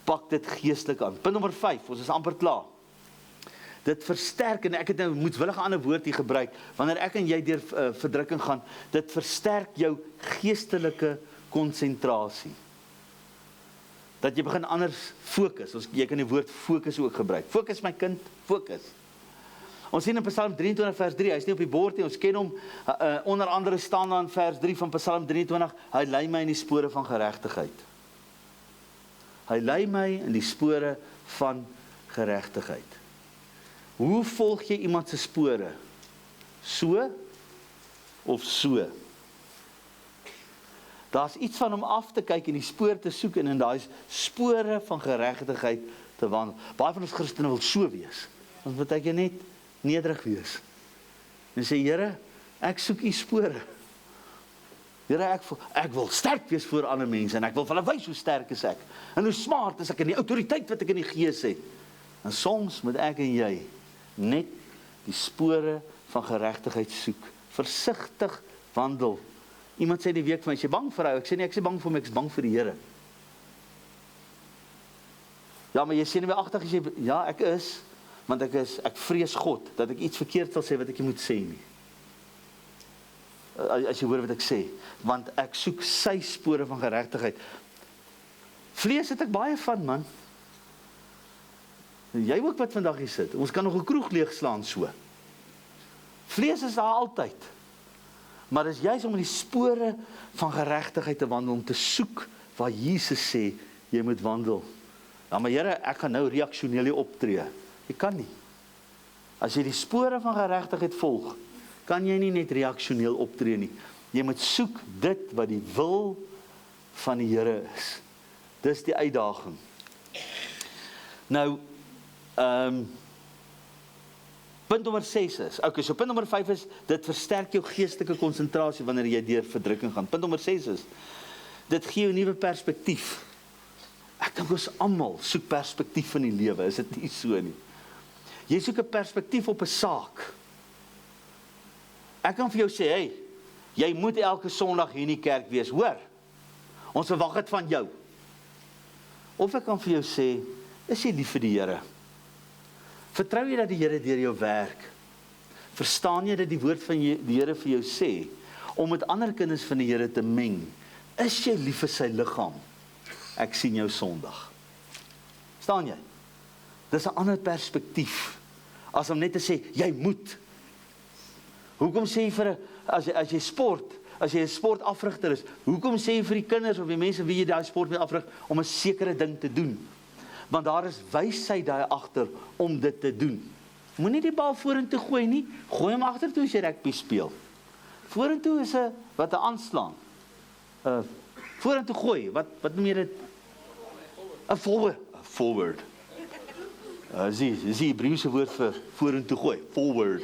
Pak dit geestelik aan. Punt nommer 5, ons is amper klaar. Dit versterk, en ek het nou moedwillig 'n ander woord hier gebruik, wanneer ek en jy deur verdrukking gaan, dit versterk jou geestelike konsentrasie. Dat jy begin anders fokus. Jy kan die woord fokus ook gebruik. Fokus my kind, fokus. Ons sien in Psalm 23 vers 3, hy is nie op die bord nie, ons ken hom, onder andere staan daar in vers 3 van Psalm 23, hy lei my in die spore van geregtigheid. Hy lei my in die spore van geregtigheid. Hoe volg jy iemand se spore? So of so? Daar's iets van om af te kyk en die spoor te soek en in daai spore van geregtigheid te wandel. Baie van ons Christene wil so wees. Ons moet ek net nederig wees. En sê, Here, ek soek u spore. Here, ek wil sterk wees voor ander mense en ek wil vir hulle wys hoe sterk is ek. En hoe smart is ek in die autoriteit wat ek in die gees het. En soms moet ek en jy net die spore van geregtigheid soek. Versigtig wandel. Iemand sê die week vir my, is jy bang vir jou? Ek sê nie, ek is bang vir my, ek is bang vir die Here. Ja, maar jy sê nie meer agtig as jy, ja, ek is, want ek vrees God, dat ek iets verkeerd sal sê wat ek nie moet sê nie. As jy hoor wat ek sê, want ek soek sy spore van geregtigheid. Vlees het ek baie van, man. Jy ook wat vandag hier sit, ons kan nog 'n kroeg leegslaan so. Vlees is daar altyd. Maar dis juist om in die spore van geregtigheid te wandel, om te soek waar Jesus sê, jy moet wandel. Ja, maar Here, ek gaan nou reaksioneel optree. Jy kan nie. As jy die spore van geregtigheid volg, kan jy nie net reaksioneel optree nie. Jy moet soek dit wat die wil van die Here is. Dis die uitdaging. Nou, punt nommer 6 is, okay, so punt nommer 5 is, dit versterk jou geestelike konsentrasie wanneer jy deur verdrukking gaan. Punt nommer 6 is, dit gee jou nuwe perspektief. Ek dink ons almal soek perspektief in die lewe, is dit nie so nie? Jy soek 'n perspektief op 'n saak. Ek kan vir jou sê, hey, jy moet elke Sondag hier in die kerk wees, hoor? Ons verwag dit van jou. Of ek kan vir jou sê, is jy lief vir die Here? Vertrou jy dat die Here deur jou werk? Verstaan jy dat die woord van die Here vir jou sê, om met ander kinders van die Here te meng? Is jy lief vir sy liggaam? Ek sien jou Sondag. Staan jy? Dis 'n ander perspektief, as om net te sê, jy moet. Hoekom sê jy vir, as jy sport, as jy 'n sportafrigter is, hoekom sê jy vir die kinders, of die mense wie jy daai sport mee afrig, om 'n sekere ding te doen? Want daar is wysheid daar agter om dit te doen. Moenie die bal vorentoe gooi nie, gooi hom agtertoe as jy rugby speel. Vorentoe is 'n aanslaan. Vorentoe gooi, wat noem jy dit? 'n forward. Dis die Hebreëse woord vir vorentoe gooi, forward.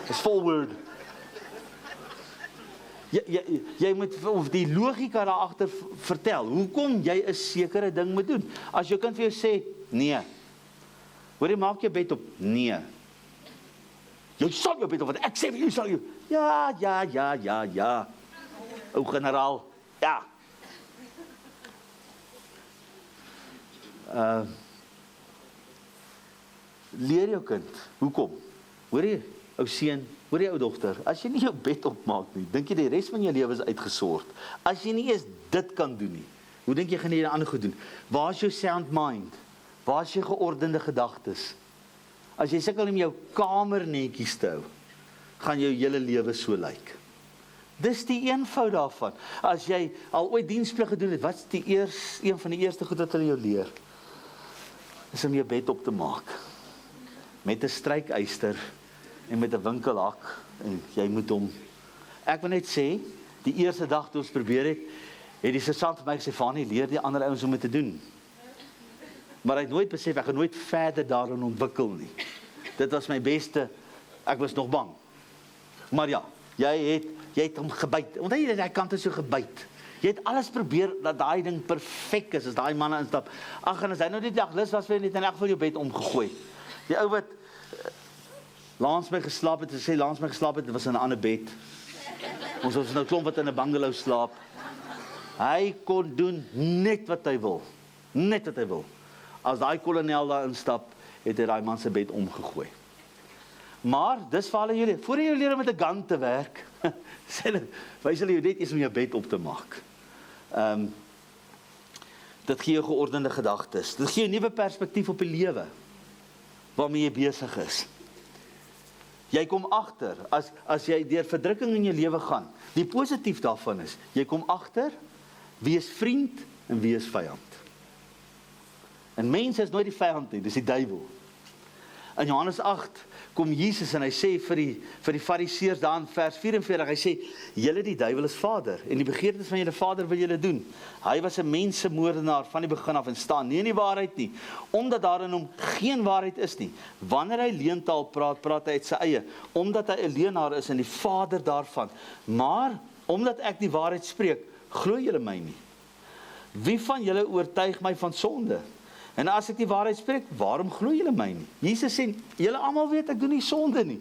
Dis forward. Jy moet of die logika daar agter vertel, hoekom jy 'n sekere ding moet doen. As jou kind vir jou sê, nee. Hoor jy, maak jou bed op, nee. Jy sal jou bed op, want ek sê vir jou sal jou. Ja. O generaal, ja. Leer jou kind, hoekom? Hoor jy, ou seun, hoor jy ou dogter, as jy nie jou bed opmaak nie, dink jy die res van jou lewe is uitgesort. As jy nie eens dit kan doen nie, hoe dink jy gaan jy die ander goed doen? Waar is jou sound mind? Waar is jou geordende gedagtes? As jy sukkel om jou kamer netjies te hou, gaan jou hele lewe so lyk. Dis die eenvoud daarvan. As jy al ooit diensplig gedoen het, wat is een van die eerste goed wat hulle jou leer? Is om jou bed op te maak. Met 'n strykyster en met 'n winkelhak. En jy moet hom. Ek wil net sê, die eerste dag toe ons probeer het die sergeant vir my gesê, Fanie, leer die ander ouens om dit te doen. Maar hy het nooit besef, ek gaan nooit verder daarin ontwikkel nie. Dit was my beste, ek was nog bang. Maar ja, jy het hom gebyt. Onthou jy dat hy kant is so gebyt. Jy het alles probeer dat daai ding perfek is, as daai manne instap. Ag, en as hy nou die dag lus was vir net in elk geval jou bed omgegooi. Die ou wat langs my geslaap het, sê langs my geslaap het, was in 'n ander bed. Ons was nou klomp wat in 'n bungalow slaap. Hy kon doen net wat hy wil. Net wat hy wil. As daai kolonel daar instap, het hy daai man se bed omgegooi. Maar, dis vir hulle julle, voor jy leer om met 'n gun te werk, wys hulle jou net eens om jou bed op te maak. Dit gee jou geordende gedagtes. Dit gee jou 'n nuwe perspektief op die lewe, waarmee jy besig is. Jy kom agter, as jy deur verdrukking in jou lewe gaan, die positief daarvan is, jy kom agter, wie is vriend en wie is vyand. En mense is nooit die vyand nie, dis die duiwel. In Johannes 8 kom Jesus en hy sê vir die fariseërs daar in vers 44, hy sê, julle die duiwel is vader, en die begeertes van julle vader wil julle doen. Hy was 'n mensemoordenaar van die begin af en staan nie in die waarheid nie, omdat daar in hom geen waarheid is nie. Wanneer hy leentaal praat, praat hy uit sy eie, omdat hy 'n leenaar is en die vader daarvan. Maar, omdat ek die waarheid spreek, glo julle my nie. Wie van julle oortuig my van sonde? En as ek die waarheid spreek, waarom glo julle my nie? Jesus sê, julle almal weet ek doen nie sonde nie,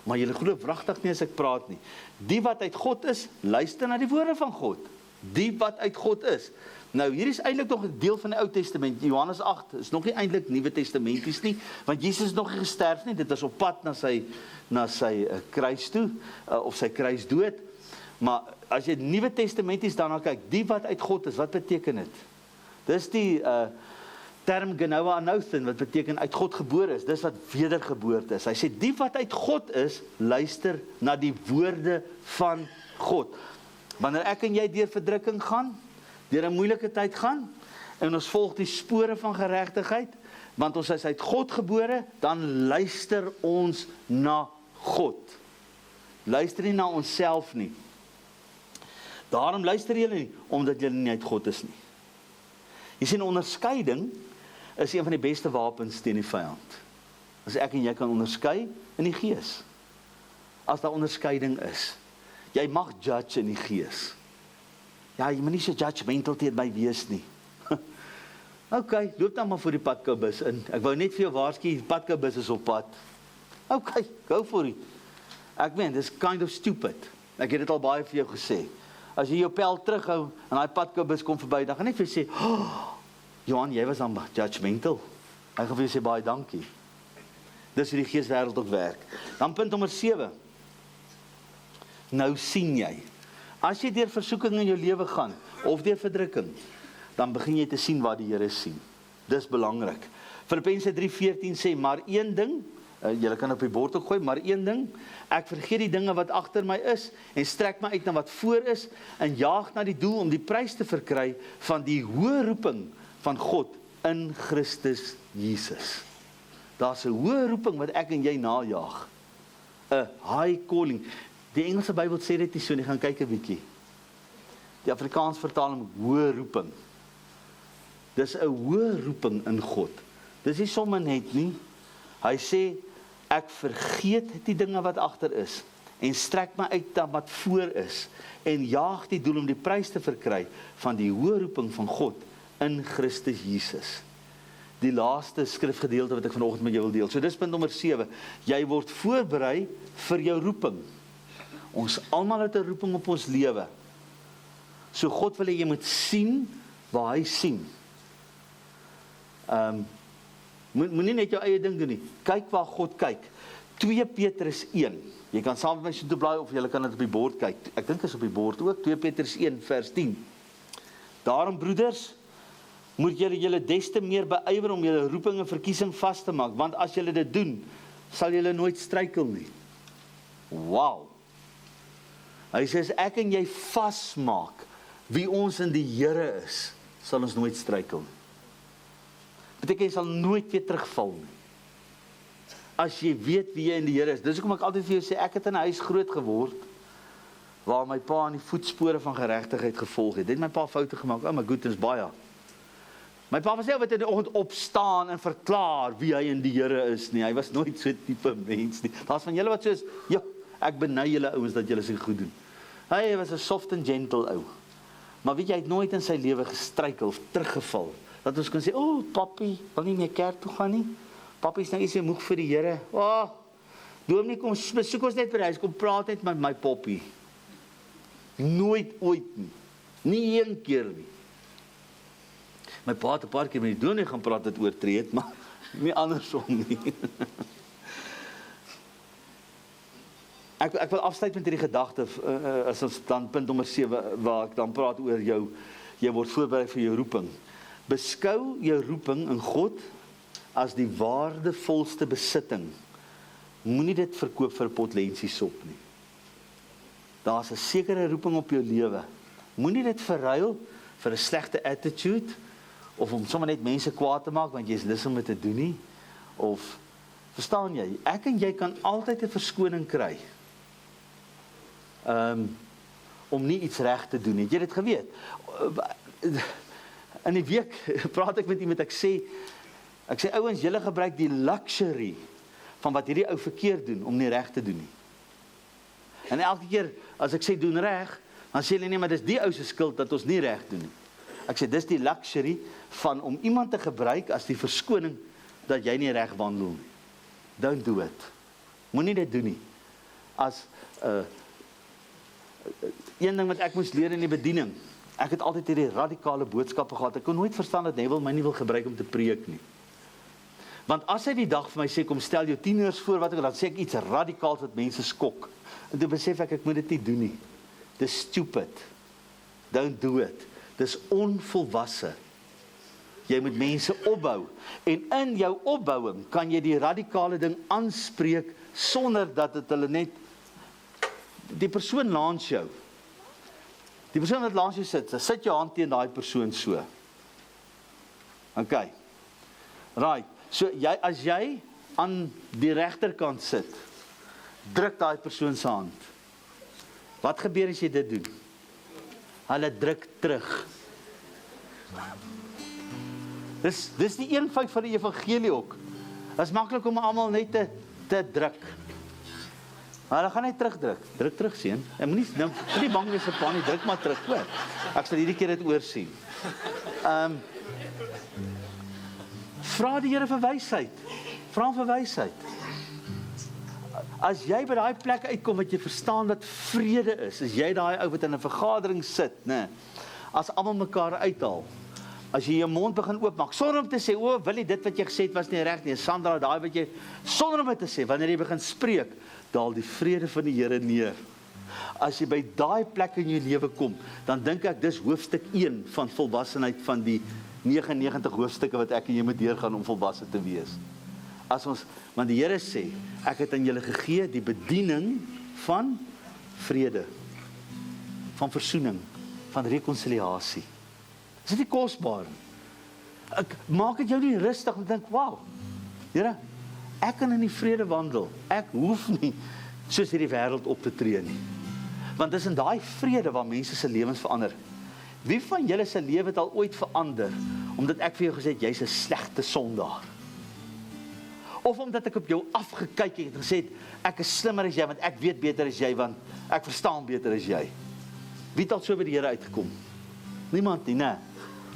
maar julle glo wragtig nie as ek praat nie. Die wat uit God is, luister na die woorde van God. Die wat uit God is. Nou, hier is eintlik nog 'n deel van die Ou Testament. Johannes 8 is nog nie eintlik Nuwe Testamenties nie, want Jesus is nog nie gesterf nie. Dit was op pad na sy kruis toe, of sy kruisdood. Maar as jy Nuwe Testamenties daarna kyk, die wat uit God is, wat beteken dit? Dis die term genoa anothen, wat beteken uit God gebore is, dis wat wedergeboorte is. Hy sê, die wat uit God is, luister na die woorde van God. Wanneer ek en jy deur verdrukking gaan, deur 'n moeilike tyd gaan, en ons volg die spore van geregtigheid, want ons is uit God gebore, dan luister ons na God. Luister nie na onsself nie. Daarom luister julle nie, omdat julle nie uit God is nie. Jy sien, onderskeiding is een van die beste wapens teen die vyand. As ek en jy kan onderskei in die gees. As daar onderskeiding is. Jy mag judge in die gees. Ja, jy moet nie so judgmental teen my wees nie. Ok, loop dan maar voor die padkoubus in. Ek wou net vir jou waarsku, die padkoubus is op pad. Ok, go for it. Ek meen, dis kind of stupid. Ek het dit al baie vir jou gesê. As jy jou pel terughou en daai padkoubus kom verby, dan gaan net vir jou sê, oh, Johan, jy was dan judgmental. Ek gaan vir jou sê baie dankie. Dis hoe die geeswêreld ook werk. Dan punt nommer 7. Nou sien jy. As jy deur versoeking in jou lewe gaan, of deur verdrukking, dan begin jy te sien wat die Here sien. Dis belangrik. Filippense 3:14 sê, maar een ding, julle kan op die bord ook gooi, maar een ding, ek vergeet die dinge wat agter my is, en strek my uit na wat voor is, en jaag na die doel om die prys te verkry van die hoë roeping van God in Christus Jesus. Daar's 'n hoë roeping wat ek en jy najaag. 'n High calling. Die Engelse Bybel sê dit nie so nie, gaan kyk 'n bietjie. Die Afrikaans vertaal hom hoë roeping. Dis 'n hoë roeping in God. Dis nie sommer net nie. Hy sê, ek vergeet die dinge wat agter is, en strek my uit na wat voor is, en jaag die doel om die prys te verkry van die hoë roeping van God in Christus Jesus. Die laaste skrifgedeelte wat ek vanoggend met jou wil deel. So dis punt nommer 7. Jy word voorberei vir jou roeping. Ons almal het 'n roeping op ons lewe. So God wil hê jy moet sien waar hy sien. Moenie net jou eie ding doen nie. Kyk waar God kyk. 2 Petrus 1. Jy kan saam met my so toe blaai of jy kan dit op die bord kyk. Ek dink dit is op die bord ook. 2 Petrus 1 vers 10. Daarom broeders, moet julle des te meer beywer om julle roeping en verkiesing vas te maak, want as julle dit doen, sal julle nooit struikel nie. Wow! Hy sê, as ek en jy vasmaak wie ons in die Here is, sal ons nooit struikel nie. Beteken jy sal nooit weer terugval nie. As jy weet wie jy in die Here is. Dis hoekom ek altyd vir jou sê, ek het in 'n huis groot geword, waar my pa in die voetspore van geregtigheid gevolg het. Dit my pa foute gemaak, oh my goodness, baie. My pa was nie wat in die oggend opstaan en verklaar wie hy in die Here is nie. Hy was nooit so tipe mens nie. Daar's van julle wat so is, ja, ek beny julle ouens dat julle so goed doen. Hy was 'n soft and gentle ou. Maar weet jy, hy het nooit in sy lewe gestruikel of teruggeval. Dat ons kan sê, oh, papi, wil nie meer kerk toe gaan nie. Papi is nou iets moeg vir die Here. Oh, dominee, kom besoek ons net by die huis, kom praat net met my poppie. Nooit ooit nie. Nie een keer nie. My pa het 'n paar keer met die dominee gaan praat het oortree het, maar nie andersom nie. Ek wil afsluit met hierdie gedagte, as ons dan punt nommer 7, waar ek dan praat oor jy word voorberei vir jou roeping. Beskou jou roeping in God as die waardevolste besitting. Moenie dit verkoop vir 'n pot lensiesop nie. Daar's 'n sekere roeping op jou lewe. Moenie dit verruil vir 'n slegte attitude, of om sommer net mense kwaad te maak, want jy is lus om dit te doen nie. Of, verstaan jy, ek en jy kan altyd 'n verskoning kry. Om nie iets reg te doen nie. Het jy dit geweet? In die week praat ek met iemand, ek sê ouens, julle gebruik die luxury van wat hierdie ou verkeerd doen, om nie reg te doen nie. En elke keer, as ek sê doen reg, dan sê hulle nie, maar dis die ou se skuld dat ons nie reg doen nie. Ek sê, dis die luxury van om iemand te gebruik as die verskoning dat jy nie reg wandel nie. Don't do it. Moenie dit doen nie. As een ding wat ek moes leer in die bediening, ek het altyd hierdie radikale boodskappe gehad. Ek kon nooit verstaan dat Neville my nie wil gebruik om te preek nie. Want as hy die dag vir my sê, kom stel jou tieners voor, wat ek, dan sê ek iets radikaals wat mense skok. En toe besef ek moet dit nie doen nie. Dis stupid. Don't do it. Dis onvolwasse. Jy moet mense opbou. En in jou opbouing kan jy die radikale ding aanspreek sonder dat dit hulle net die persoon langs jou. Die persoon wat langs jou sit jou hand teen daai persoon so. OK. Right. So as jy aan die regterkant sit, druk daai persoon se hand. Wat gebeur as jy dit doen? Hulle druk terug. Dis die eenvoud van die evangelie ook. Dit is maklik om almal net te druk. Hulle gaan net terugdruk. Druk terug, seun. Ek moenie bang wees vir pa nie, druk maar terug, hoor. Ek sal hierdie keer dit oorsien. Vra die Here vir wysheid. Vra hom vir wysheid. As jy by daai plek uitkom wat jy verstaan dat vrede is, as jy daai ou wat in 'n vergadering sit, nê, as almal mekaar uithaal, as jy jou mond begin oopmaak, sonder om te sê, o, Willie, dit wat jy gesê het was nie reg nie, Sandra, daai wat jy, sonder om dit te sê, wanneer jy begin spreek, daal die vrede van die Here neer. As jy by daai plek in jou lewe kom, dan dink ek dis hoofstuk 1 van volwassenheid van die 99 hoofstukke wat ek en jy moet deurgaan om volwasse te wees. Want die Here sê, ek het aan julle gegee die bediening van vrede, van versoening, van rekonsiliasie. Is dit nie kosbaar? Ek maak dit jou nie rustig om te dink, wow, Here, ek kan in die vrede wandel. Ek hoef nie soos hierdie wêreld op te tree nie. Want dis in daai vrede waar mense se lewens verander. Wie van julle se lewe het al ooit verander omdat ek vir jou gesê het jy's 'n slegte sondaar? Of omdat ek op jou afgekyk het en gesê het ek is slimmer as jy want ek weet beter as jy want ek verstaan beter as jy. Wie het al so by die Here uitgekom? Niemand nie, né?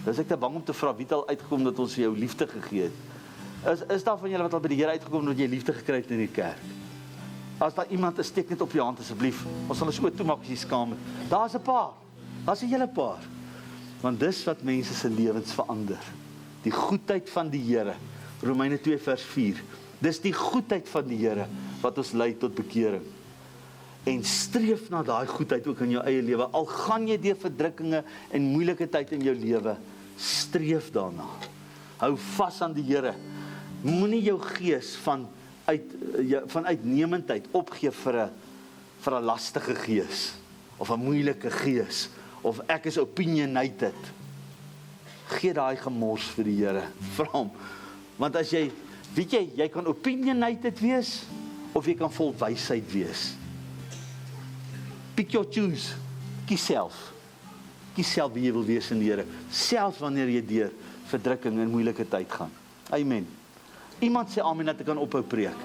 Dis ek te bang om te vra wie het al uitgekom dat ons vir jou liefde gegee het. Is daar van julle wat al by die Here uitgekom dat jy liefde gekry het in die kerk? As daar iemand is, steek net op jou hand asseblief. Ons sal ons oë toemaak as jy skaam het. Daar's 'n paar. Daar's 'n hele paar. Want dis wat mense se lewens verander. Die goedheid van die Here. Romeine 2 vers 4. Dis die goedheid van die Here wat ons lei tot bekering. En streef na daai goedheid ook in jou eie lewe. Al gaan jy deur verdrukkinge en moeilike tyd in jou lewe, Streef daarna. Hou vas aan die Here. Moenie jou gees van uitnemendheid opgee vir 'n lastige gees, of 'n moeilike gees, of ek is opinionated. Gee daai gemors vir die Here, vra hom. Want as jy, weet jy kan opinionated wees, of jy kan vol wysheid wees. Pick your choose, kies self. Kies self wie jy wil wees in die Here, selfs wanneer jy deur verdrukking en moeilike tyd gaan. Amen. Iemand sê amen dat ek kan ophou preek.